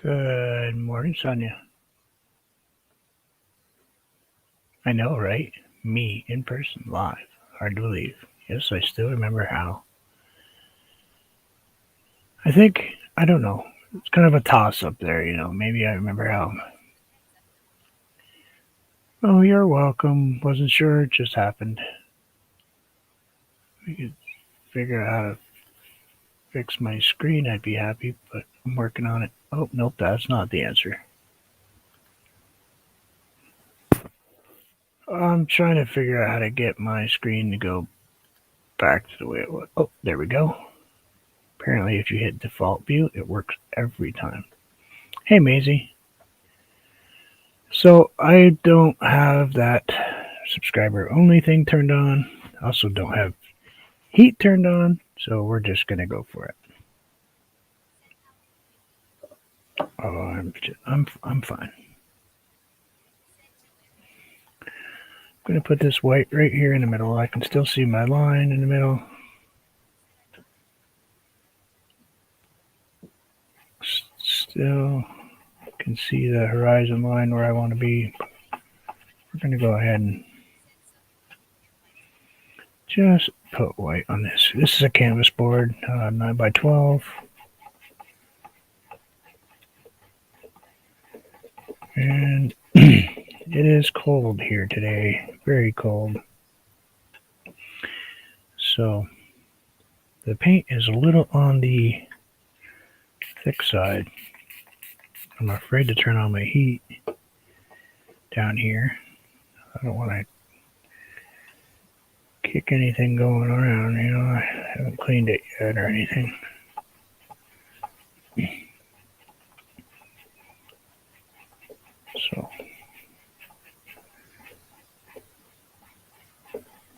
Good morning, Sonia. I know, right? Me in person, live. Hard to believe. Yes, I still remember how. I don't know. It's kind of a toss up there, Maybe I remember how. Oh, you're welcome. Wasn't sure. It just happened. We could figure out how to fix my screen. I'd be happy, but I'm working on it. Oh, nope, that's not the answer. I'm trying to figure out how to get my screen to go back to the way it was. Oh, there we go. Apparently, if you hit default view, it works every time. Hey, Maisie. So I don't have that subscriber only thing turned on. Also don't have heat turned on. So we're just gonna go for it. Oh, I'm fine. I'm gonna put this white right here in the middle. I can still see my line in the middle. Still can see the horizon line where I want to be. We're gonna go ahead and just put white on this. This is a canvas board, 9 by 12. And it is cold here today, very cold. So the paint is a little on the thick side. I'm afraid to turn on my heat down here. I don't want to kick anything going around, I haven't cleaned it yet or anything. So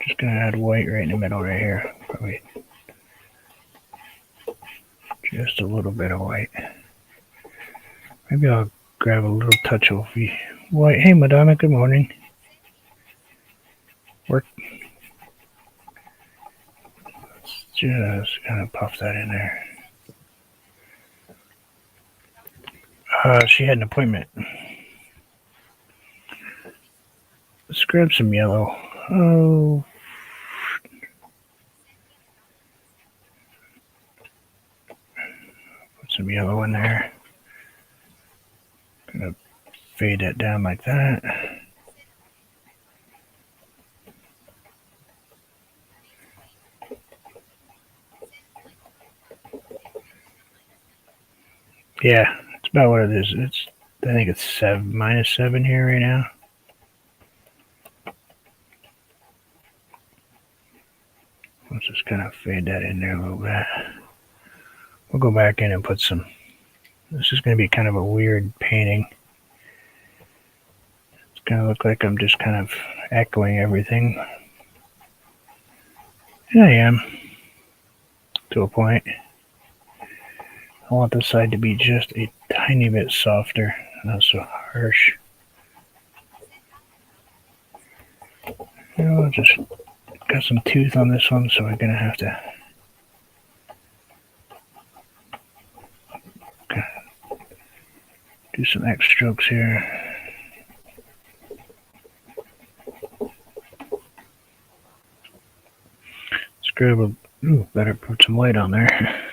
just gonna add white right in the middle right here. Probably just a little bit of white. Maybe I'll grab a little touch of white. Hey Madonna, good morning. Work. Let's just kind of puff that in there. She had an appointment. Let's grab some yellow. Oh, put some yellow in there. Gonna fade it down like that. Yeah, it's about what it is. I think it's -7 here right now. Let's just kind of fade that in there a little bit. We'll go back in and put some. This is going to be kind of a weird painting. It's going to look like I'm just kind of echoing everything. And I am, to a point. I want this side to be just a tiny bit softer, not so harsh. I'll just got some tooth on this one, so we're going to have to do some X strokes here. Let's grab a, better put some white on there.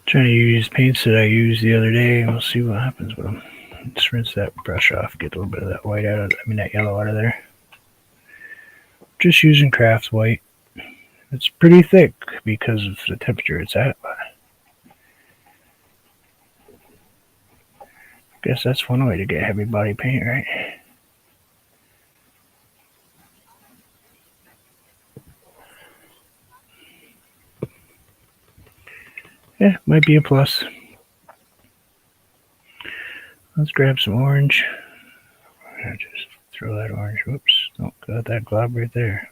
Trying to use paints that I used the other day, and we'll see what happens with them. Just rinse that brush off, get a little bit of that white out of, that yellow out of there. Just using craft white. It's pretty thick because of the temperature it's at, but I guess that's one way to get heavy body paint, right? Yeah, might be a plus. Let's grab some orange. Just throw that orange. Whoops, don't got that glob right there.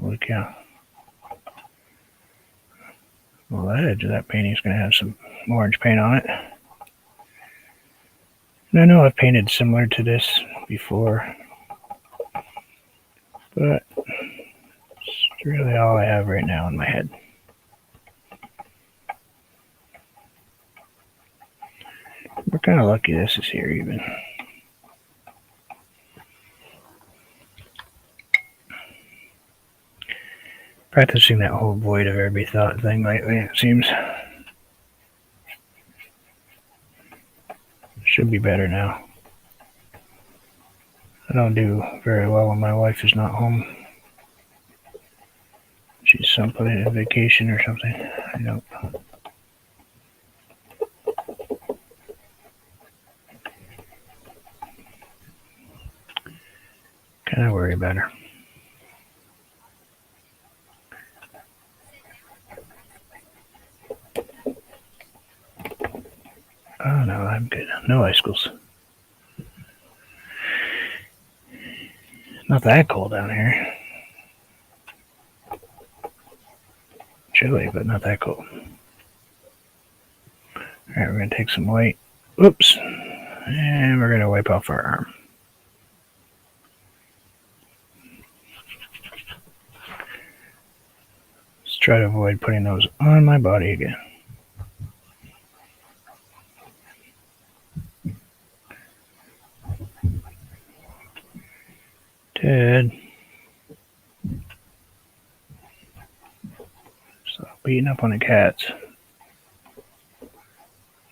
Holy cow. Well, that edge of that painting is going to have some orange paint on it. And I know I've painted similar to this before. But it's really all I have right now in my head. We're kind of lucky this is here even. Practicing that whole void of every thought thing lately, it seems. Should be better now. I don't do very well when my wife is not home. She's someplace on vacation or something. I don't. Kind of worry about her. Oh no, I'm good. No icicles. Not that cold down here. Chilly, but not that cold. Alright, we're going to take some white. Oops. And we're going to wipe off our arm. Let's try to avoid putting those on my body again. Ted. Stop beating up on the cats.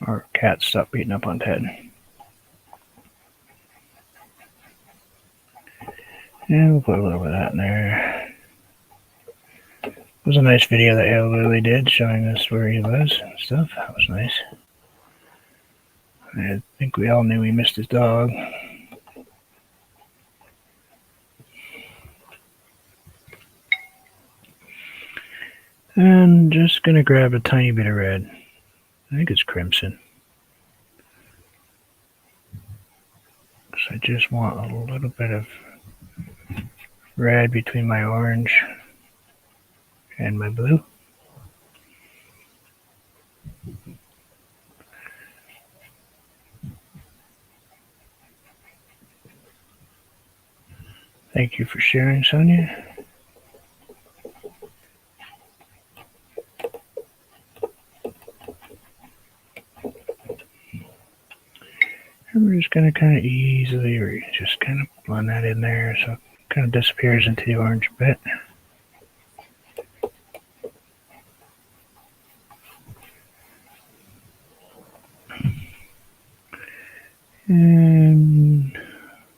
Or cats stop beating up on Ted. And we'll put a little bit of that in there. It was a nice video that Hale Lily did showing us where he was and stuff. That was nice. I think we all knew he missed his dog. And just going to grab a tiny bit of red. I think it's crimson. So I just want a little bit of red between my orange and my blue. Thank you for sharing, Sonia. And we're just going to kind of easily just kind of blend that in there so it kind of disappears into the orange a bit. And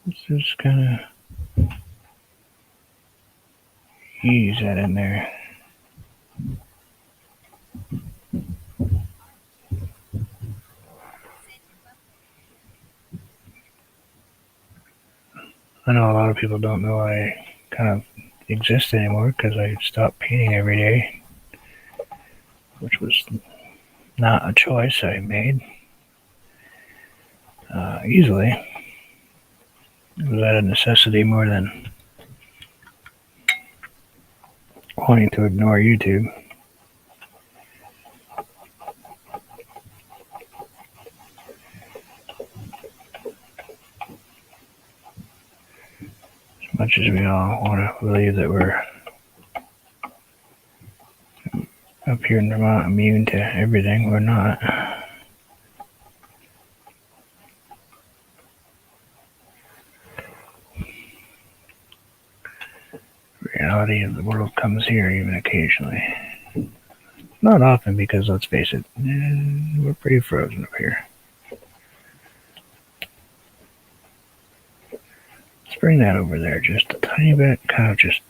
let's just kind of ease that in there. I know a lot of people don't know I kind of exist anymore because I stopped painting every day, which was not a choice I made easily. It was out of necessity more than wanting to ignore YouTube. As much as we all want to believe that we're up here in Vermont immune to everything, we're not. Reality of the world comes here even occasionally. Not often because, let's face it, we're pretty frozen up here. Let's bring that over there just a tiny bit, kind of just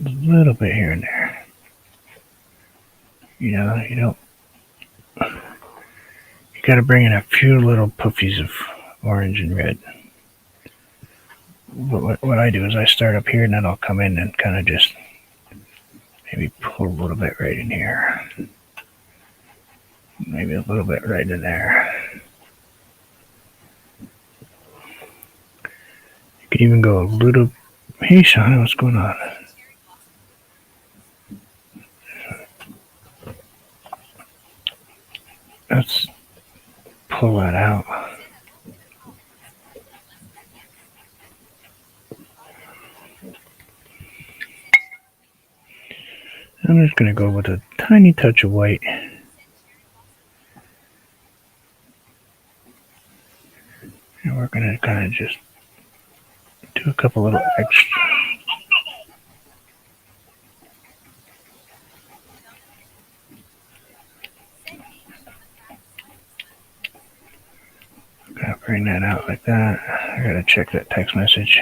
a little bit here and there. You know, you gotta bring in a few little puffies of orange and red. What I do is I start up here and then I'll come in and kind of just maybe pull a little bit right in here. Maybe a little bit right in there. You could even go a little... Hey, Sean, what's going on? Let's pull that out. I'm just going to go with a tiny touch of white. And we're going to kind of just do a couple little extra. Gotta bring that out like that. I gotta check that text message.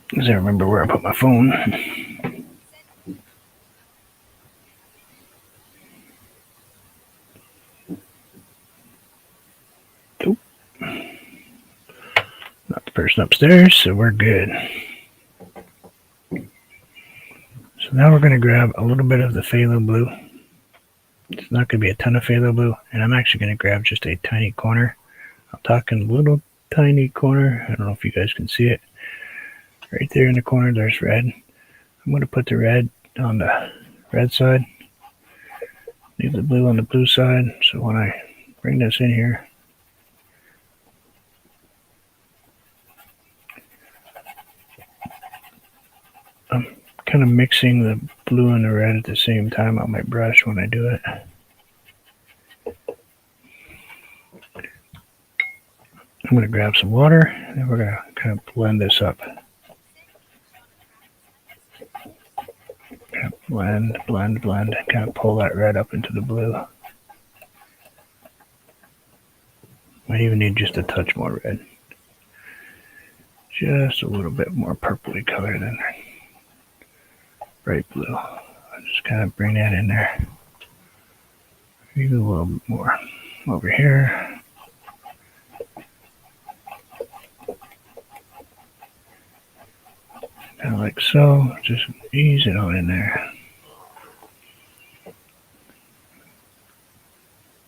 Because I remember where I put my phone. Nope. Not the person upstairs, so we're good. So now we're gonna grab a little bit of the phthalo blue. It's not gonna be a ton of phthalo blue, and I'm actually gonna grab just a tiny corner. I'm talking little tiny corner. I don't know if you guys can see it. Right there in the corner, there's red. I'm going to put the red on the red side. Leave the blue on the blue side. So when I bring this in here, I'm kind of mixing the blue and the red at the same time on my brush when I do it. I'm going to grab some water, and we're going to kind of blend this up. Kind of blend, blend, blend, kind of pull that red up into the blue. Might even need just a touch more red. Just a little bit more purpley color than bright blue. I'll just kind of bring that in there. Maybe a little bit more over here. Kind of like so. Just ease it on in there.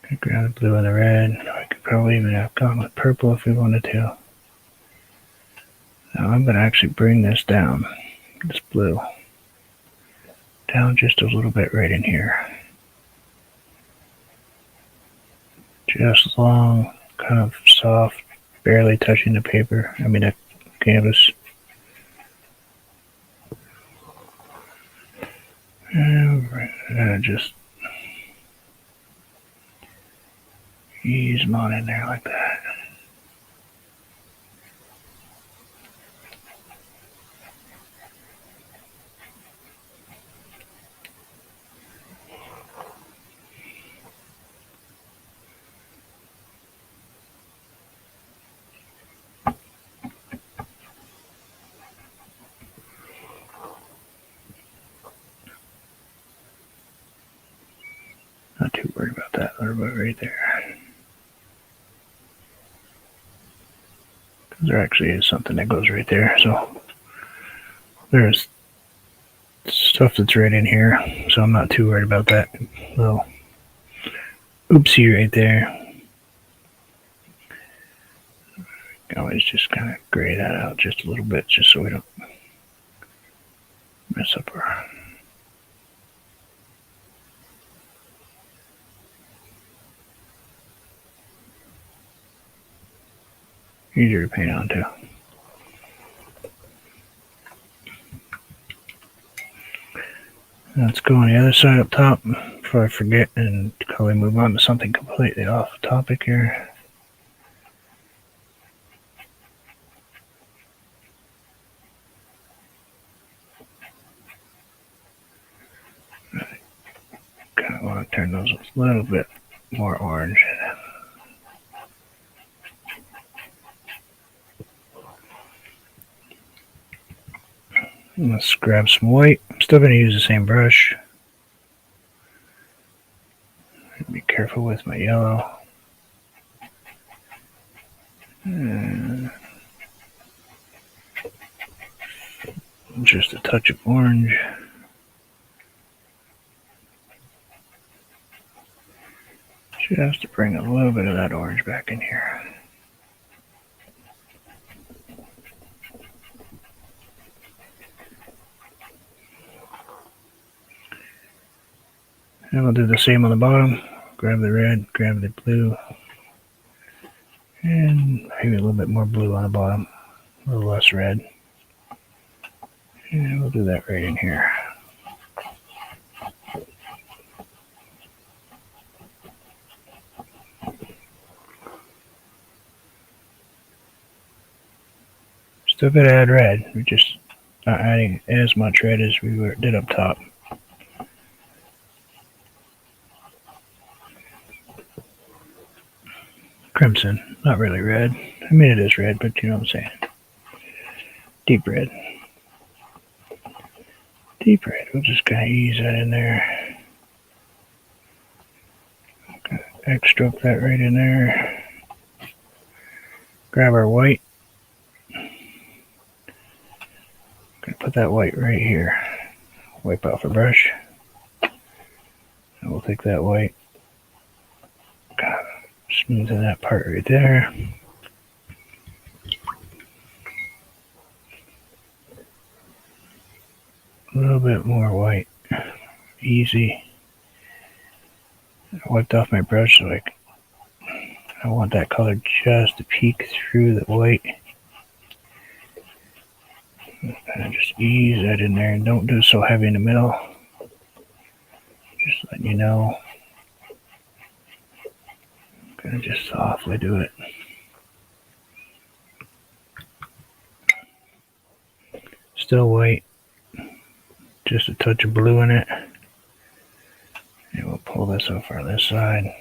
Could grab the blue and the red. I could probably even have gone with purple if we wanted to. Now I'm going to actually bring this down, this blue, down just a little bit right in here. Just long, kind of soft, barely touching the paper. I mean the canvas. And just ease them on in there like that. Not too worried about that little bit right there. Because there actually is something that goes right there. So there's stuff that's right in here. So I'm not too worried about that little oopsie right there. I can always just kind of gray that out just a little bit just so we don't mess up our... Easier to paint on too. Let's go on the other side up top before I forget and probably move on to something completely off topic here. I kind of want to turn those a little bit more orange. Let's grab some white. I'm still going to use the same brush. Be careful with my yellow. And just a touch of orange. Just to bring a little bit of that orange back in here. And we'll do the same on the bottom. Grab the red, grab the blue, and maybe a little bit more blue on the bottom. a little less red. And we'll do that right in here. Still gonna add red. We're just not adding as much red as we did up top. Crimson, not really red. I mean, it is red, but you know what I'm saying. Deep red. Deep red. We'll just kind of ease that in there. X stroke that right in there. Grab our white. Gonna put that white right here. Wipe off a brush. And we'll take that white. Smoothing that part right there. A little bit more white. Easy. I wiped off my brush so I want that color just to peek through the white. And just ease that in there and don't do it so heavy in the middle. Just letting you know. I'm gonna just softly do it. Still white. Just a touch of blue in it. And we'll pull this over on this side.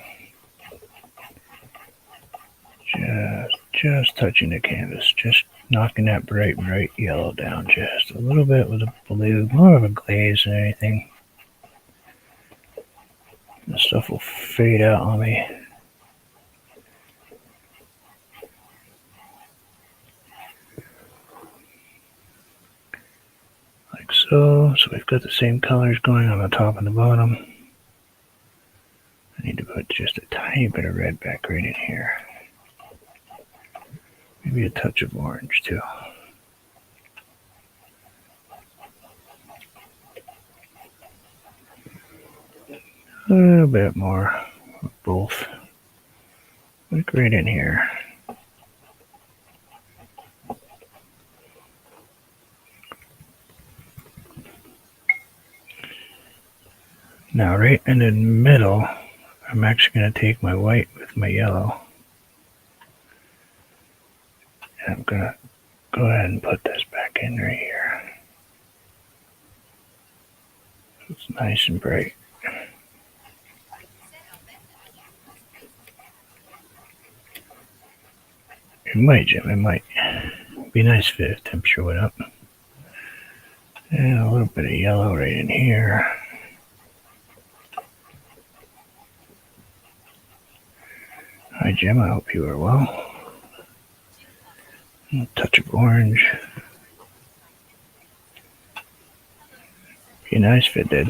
Just touching the canvas. Just knocking that bright yellow down just a little bit with a blue. More of a glaze than anything. This stuff will fade out on me. Like so. So we've got the same colors going on the top and the bottom. I need to put just a tiny bit of red back right in here. Maybe a touch of orange too. A little bit more of both. Like right in here. Now right in the middle, I'm actually going to take my white with my yellow. And I'm going to go ahead and put this back in right here. So it's nice and bright. It might, Jim, it might. Be nice if the temperature went up. And a little bit of yellow right in here. Hi, Jim, I hope you are well. A touch of orange. Be nice if it did.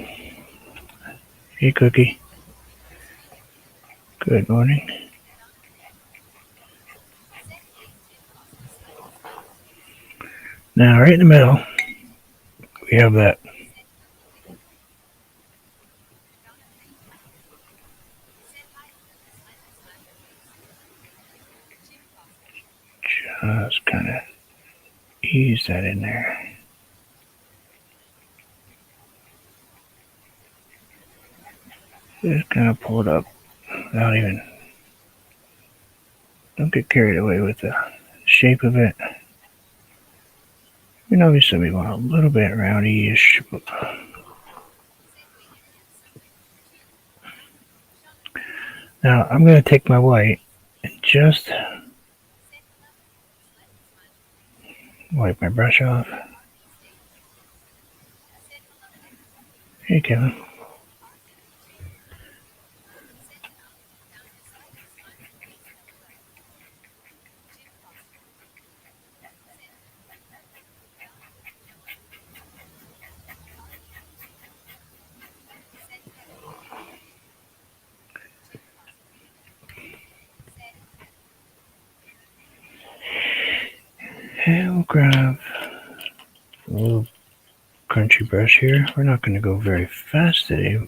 Hey, Cookie. Good morning. Now, right in the middle, we have that just kind of ease that in there. Just kind of pull it up without even, don't get carried away with the shape of it. I mean, obviously we want a little bit roundy-ish. Now I'm going to take my white and just wipe my brush off. Hey, Kevin. And we'll grab a little crunchy brush here. We're not going to go very fast today.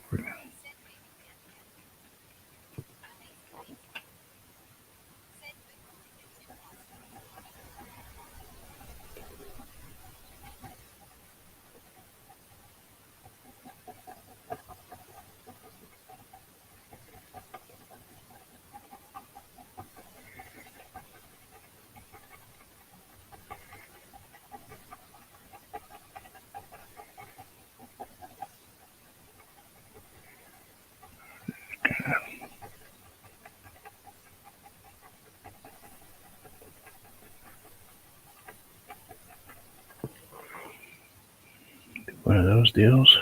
one of those deals.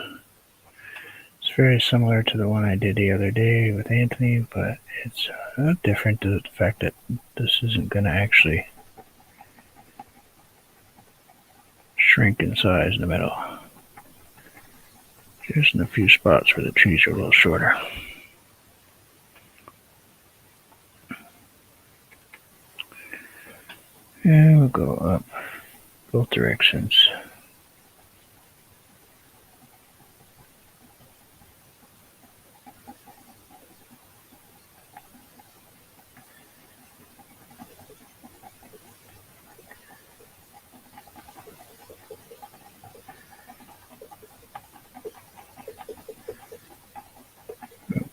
It's very similar to the one I did the other day with Anthony, but it's different to the fact that this isn't going to actually shrink in size in the middle. Just in a few spots where the trees are a little shorter. And we'll go up both directions.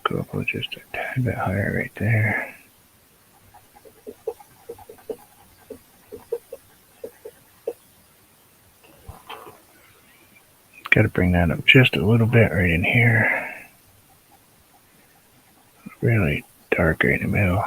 We'll go just a tad bit higher right there. Got to bring that up just a little bit right in here. Really dark right in the middle.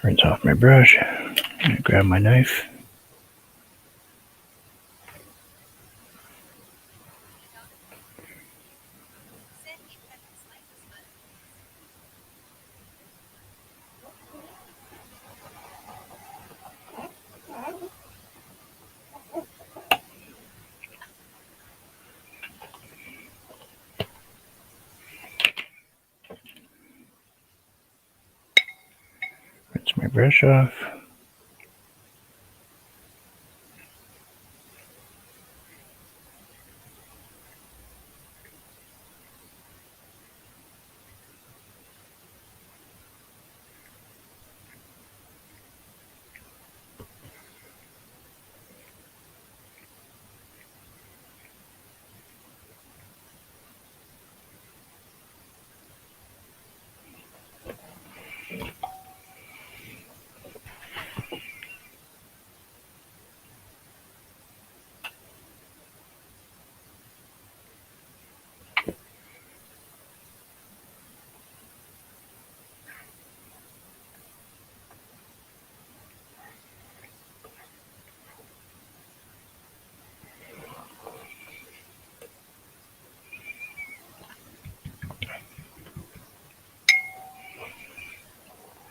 Rinse off my brush. Grab my knife. Rinse my brush off.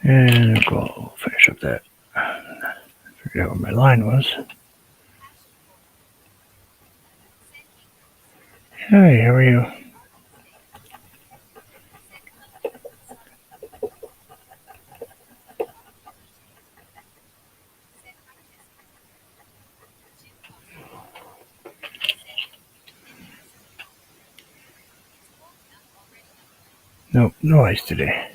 And I'll finish up that. Figured out where my line was. Hi, how are you? Nope, no ice today.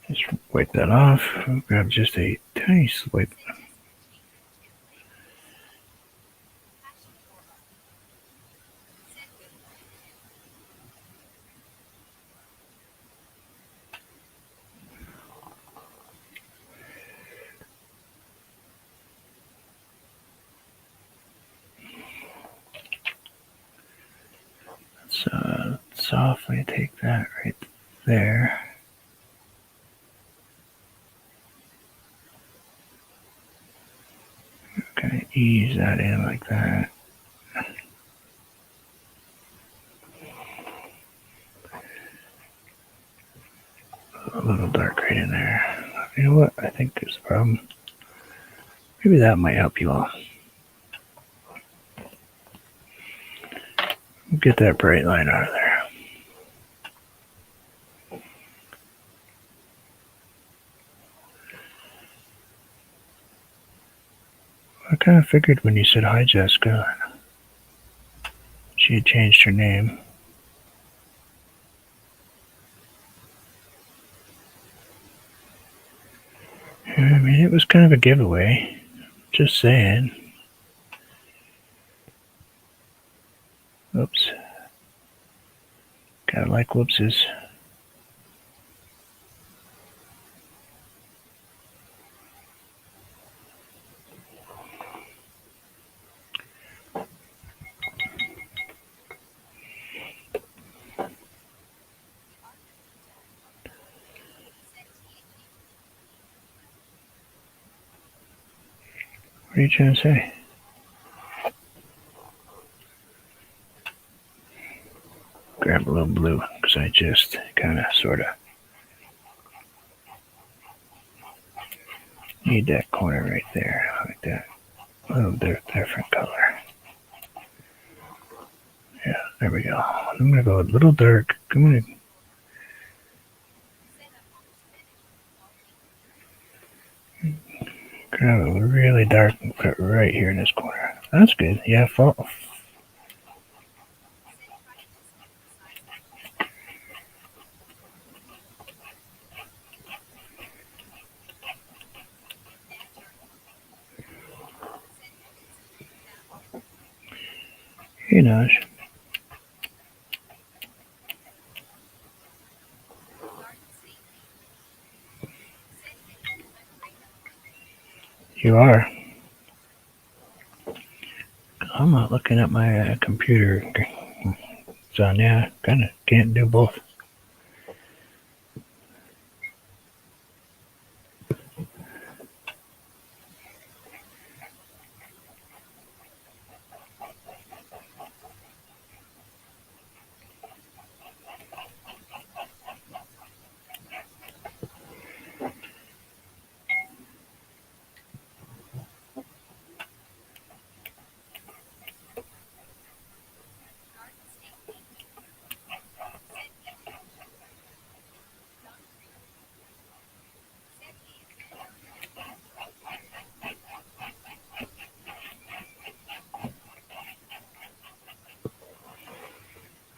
Just wipe that off. I'll grab just a tiny swipe. Let's softly take that right there. Kind of ease that in like that. A little dark right in there. You know what I think is the problem? Maybe that might help you all. Get that bright line out of there. I kind of figured when you said hi, Jessica, she had changed her name. I mean, it was kind of a giveaway. Just saying. Oops. Gotta like whoopses. What are you trying to say? Grab a little blue, because I just kind of, sort of need that corner right there, like that. A little different color. Yeah, there we go. I'm going to go a little dark. I'm going to grab a really dark and put it right here in this corner. That's good. Yeah, Hey, Naj. You are. I'm not looking at my computer. So, yeah, kind of can't do both.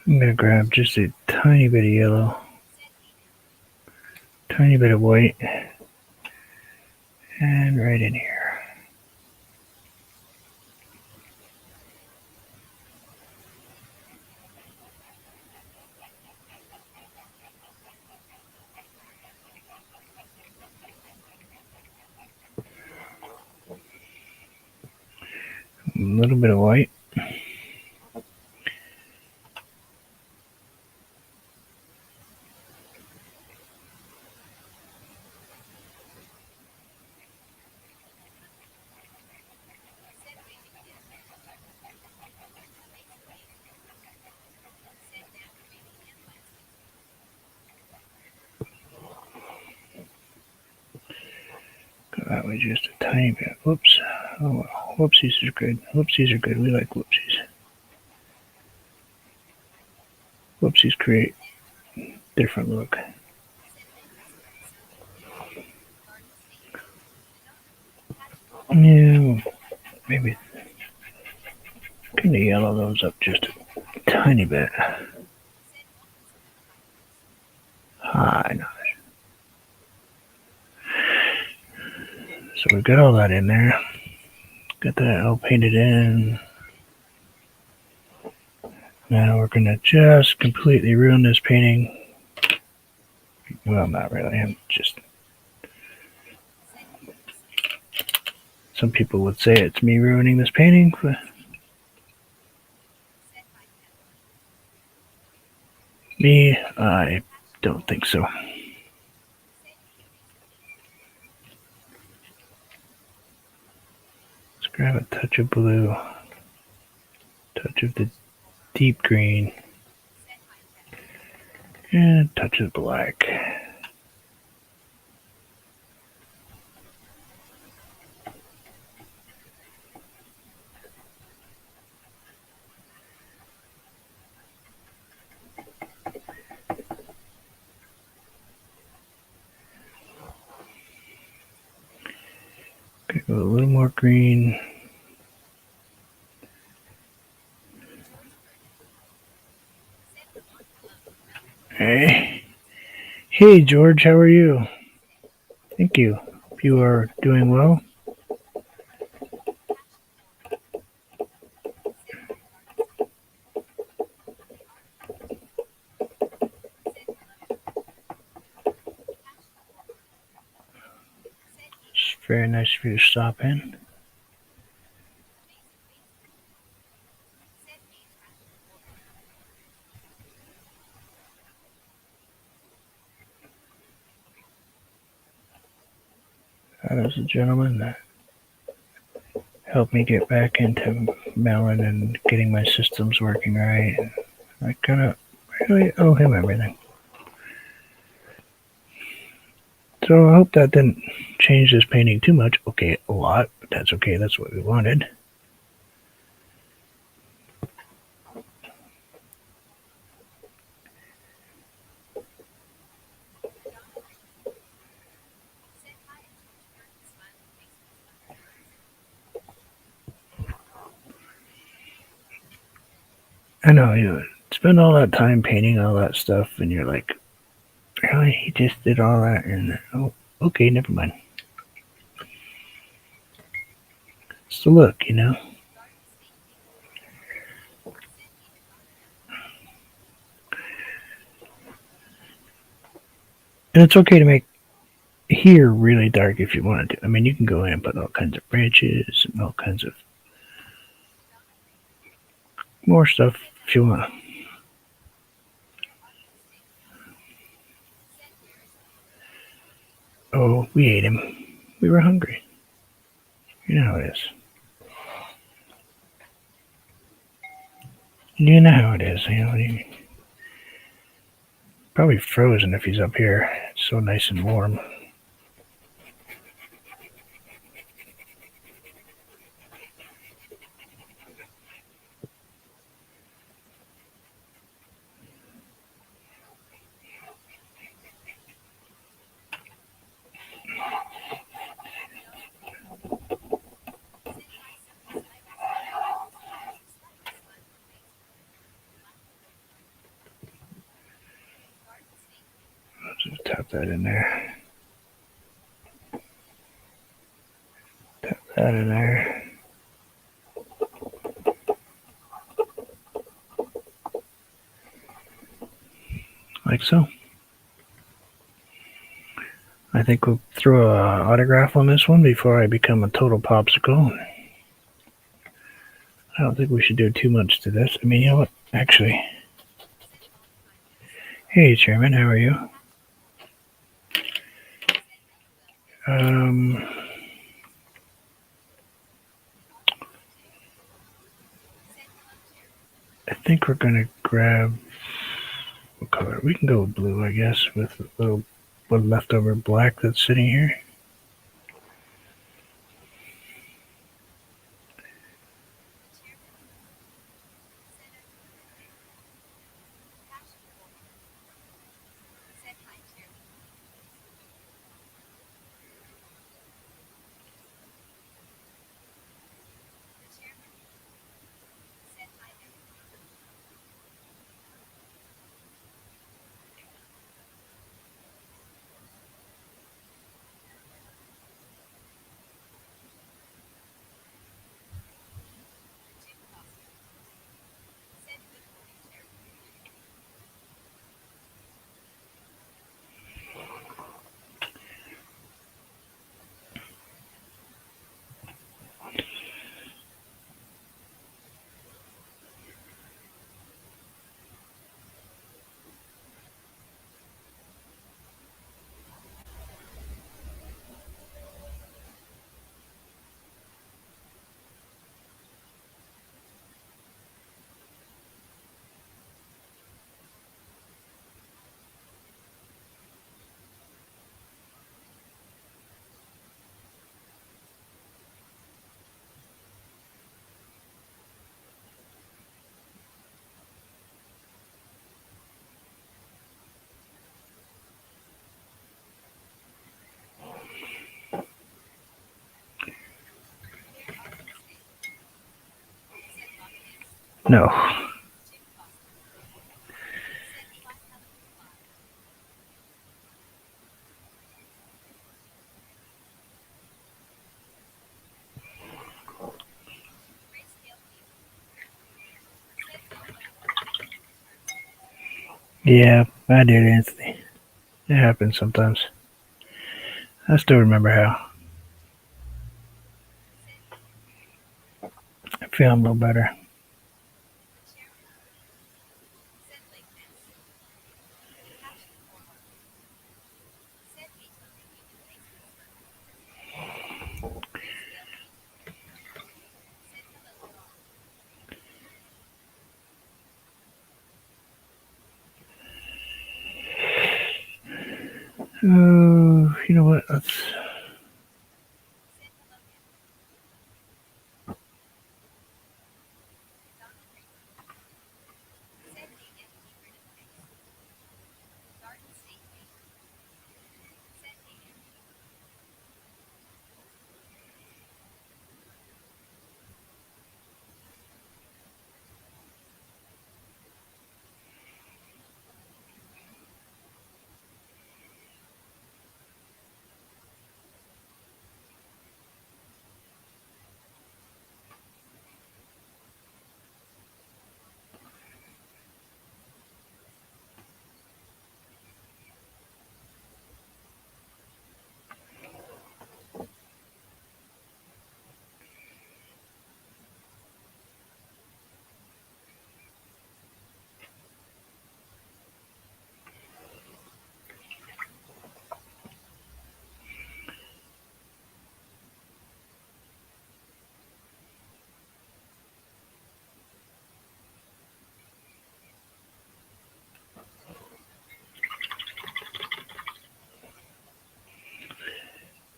I'm going to grab just a tiny bit of yellow, tiny bit of white, and right in here. A little bit of white. Go that way just a tiny bit. Whoops. Oh well. Whoopsies are good. Whoopsies are good. We like whoopsies. Whoopsies create different look. Yeah, maybe kind of yellow those up just a tiny bit. Hi, nice. So we've got all that in there. Got that all painted in. Now we're gonna just completely ruin this painting. Well, not really. I'm just. Some people would say it's me ruining this painting, but me, I don't think so. Let's grab a touch of blue, touch of the deep green, and a touch of black. A little more green. Hey. Hey, George, how are you? Thank you. Hope you are doing well. It's very nice of you to stop in. That is a gentleman that helped me get back into melon and getting my systems working right. I kind of really owe him everything. So I hope that didn't change this painting too much. Okay, a lot, but that's okay. That's what we wanted. I know you spend all that time painting all that stuff, and you're like, really? He just did all that, and oh, okay, never mind. It's the look, you know. And it's okay to make here really dark if you wanted to. I mean, you can go in and put all kinds of branches and all kinds of more stuff if you want. Oh, we ate him. We were hungry. You know how it is. You know how it is. You know, he probably frozen if he's up here. It's so nice and warm. Just tap that in there. Tap that in there. Like so. I think we'll throw a autograph on this one before I become a total popsicle. I don't think we should do too much to this. I mean, you know what? Actually, hey, Chairman, how are you? Um, I think we're gonna grab what color? We can go with blue, I guess, with a little leftover black that's sitting here. No. Yeah, I did, Anthony. It happens sometimes. I still remember how. I feel a little better. Oh, you know what? Let's.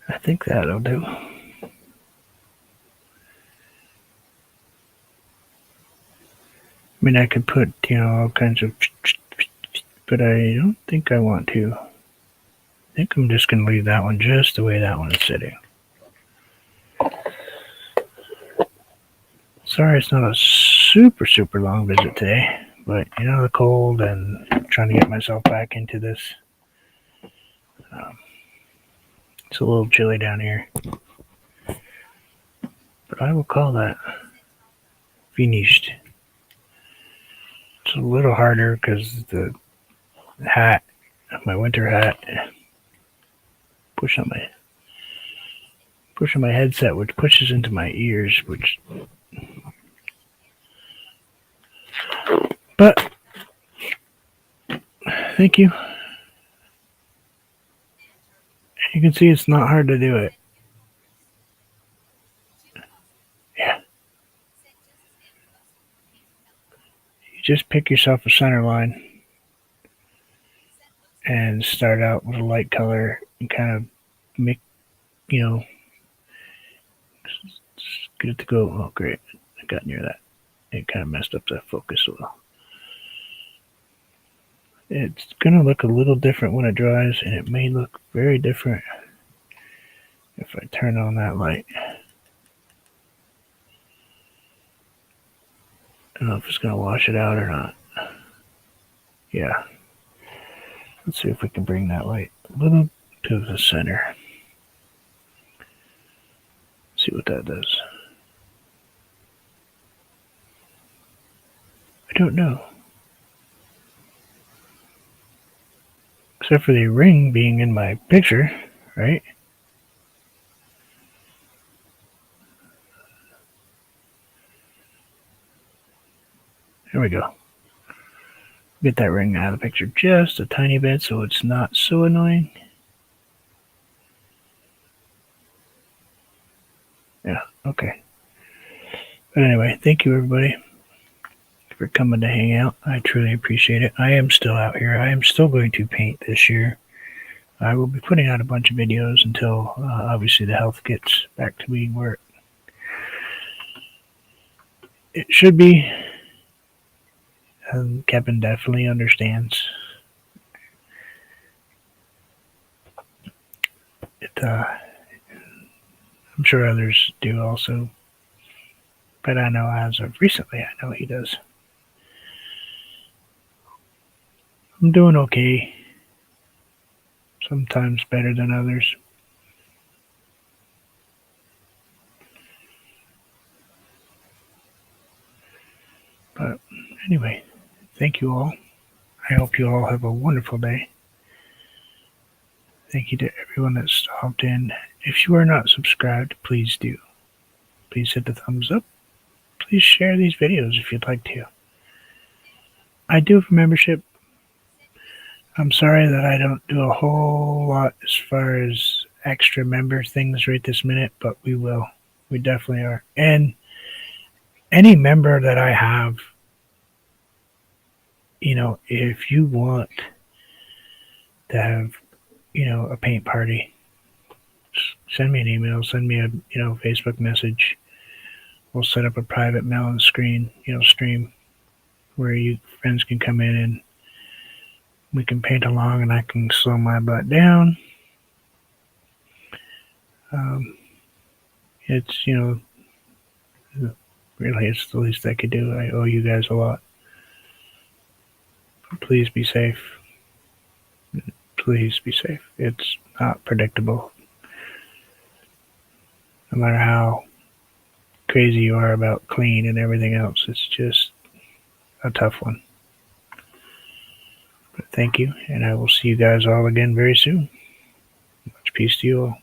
I think that'll do. I mean, I could put, all kinds of, but I don't think I want to. I think I'm just going to leave that one just the way that one is sitting. Sorry, it's not a super long visit today, but the cold and trying to get myself back into this. It's a little chilly down here, but I will call that finished. It's a little harder because the hat, my winter hat, push on my headset, which pushes into my ears, but thank you. You can see it's not hard to do it. Yeah. You just pick yourself a center line and start out with a light color and kind of make, get it to go. Oh, great. I got near that. It kind of messed up that focus a little. It's going to look a little different when it dries, and it may look very different if I turn on that light. I don't know if it's going to wash it out or not. Yeah. Let's see if we can bring that light a little to the center. See what that does. I don't know. Except for the ring being in my picture, right? There we go. Get that ring out of the picture just a tiny bit so it's not so annoying. Yeah, okay. But anyway, thank you everybody for coming to hang out. I truly appreciate it. I am still out here. I am still going to paint this year. I will be putting out a bunch of videos until obviously the health gets back to being where it should be. Kevin definitely understands. I'm sure others do also. But I know as of recently, I know he does. I'm doing okay. Sometimes better than others. But anyway, thank you all. I hope you all have a wonderful day. Thank you to everyone that stopped in. If you are not subscribed, please do. Please hit the thumbs up. Please share these videos if you'd like to. I do have a membership. I'm sorry that I don't do a whole lot as far as extra member things right this minute, but we will. We definitely are. And any member that I have, if you want to have, a paint party, send me an email, send me a, Facebook message. We'll set up a private mail and screen, stream where you friends can come in and we can paint along and I can slow my butt down. It's, really, it's the least I could do. I owe you guys a lot. Please be safe. Please be safe. It's not predictable. No matter how crazy you are about clean and everything else, it's just a tough one. But thank you, and I will see you guys all again very soon. Much peace to you all.